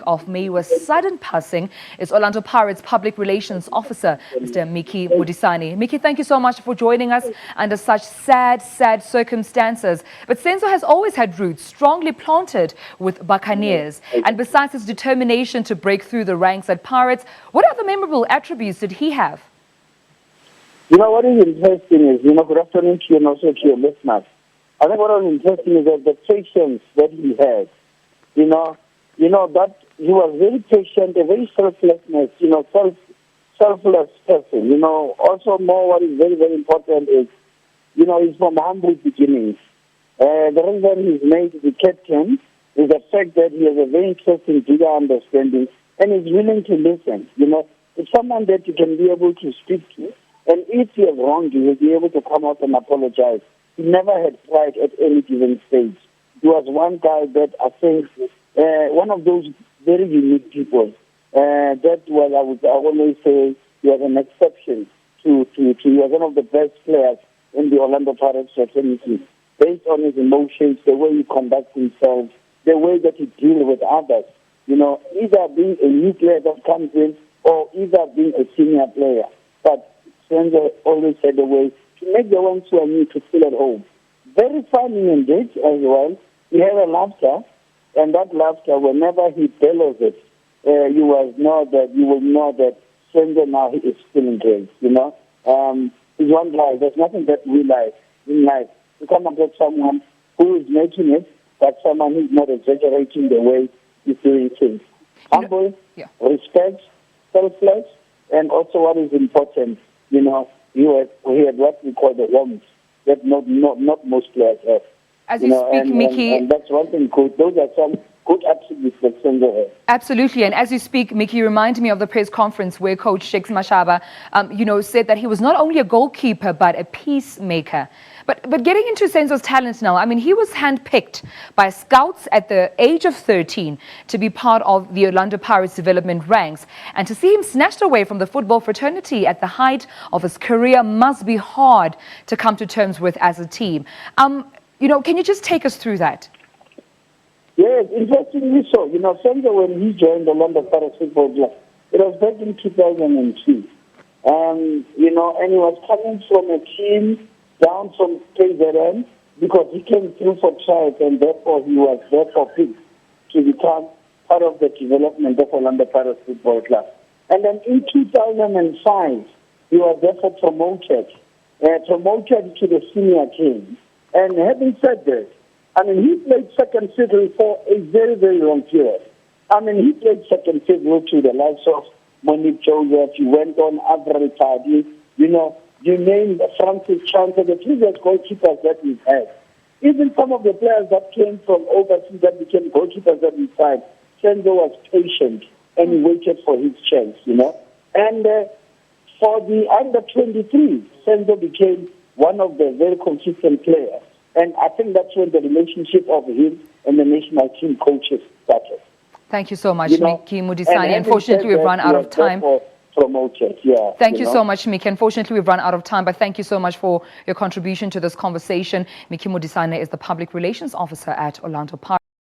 of Meyiwa's sudden passing is Orlando Pirates Public Relations Officer, Mr. Miki Modisane. Miki, thank you so much for joining us under such sad circumstances. But Senzo has always had roots strongly planted with Buccaneers. And besides his determination to break through the ranks at Pirates, what other memorable attributes did he have? You know, what is interesting is, good afternoon to you and also to your listeners. I think what was interesting is that the patience that he had, that he was very patient, a very selflessness, selfless person. Also more what is very, very important is, he's from humble beginnings. The reason he's made the captain is the fact that he has a very interesting, deeper understanding and is willing to listen. It's someone that you can be able to speak to. And if he has wronged you, he'll be able to come out and apologize. He never had pride at any given stage. He was one guy that I think, one of those very unique people. That was, I always say, he was an exception to he was one of the best players in the Orlando Pirates fraternity. Based on his emotions, the way he conducts himself, the way that he deals with others. Either being a new player that comes in or either being a senior player. But Senzo always had a way to make the ones who are new to feel at home. Very funny indeed as well. He had a laughter, and that laughter, whenever he bellows it, you will know that Senzo now is feeling great. He's one guy. There's nothing that we like in life. You come across someone who is making it, but someone who is not exaggerating the way he's doing things. Humble, respect, selfless, and also what is important, he had what we call the warmth that not most players have. As you speak, Miki, and that's one thing good. Those are some good attributes that Senzo has. Absolutely, and as you speak, Miki, you remind me of the press conference where Coach Shakes Mashaba, said that he was not only a goalkeeper but a peacemaker. But getting into Senzo's talents now, he was handpicked by scouts at the age of 13 to be part of the Orlando Pirates development ranks. And to see him snatched away from the football fraternity at the height of his career must be hard to come to terms with as a team. Can you just take us through that? Yes, interestingly so. Senzo, when he joined the Orlando Pirates Football Club, it was back in 2002. And he was coming from a team down from KZN because he came through for trials and therefore he was therefore picked to become part of the development of Orlando Pirates Football Club. And then in 2005, he was therefore promoted to the senior team. And having said that, he played second fiddle for a very, very long period. He played second fiddle to the likes of Monique Joseph. He went on Avril Tardy, you named Francis Chancellor, the previous goalkeepers that we've had. Even some of the players that came from overseas that became goalkeepers that we signed, Senzo was patient and he waited for his chance, And for the under-23, Senzo became one of the very consistent players. And I think that's when the relationship of him and the national team coaches started. Thank you so much, Miki Modisane. Unfortunately, we've run out of time. Promoted, Thank you so much, Miki. Unfortunately, we've run out of time, but thank you so much for your contribution to this conversation. Miki Modisane is the Public Relations Officer at Orlando Pirates.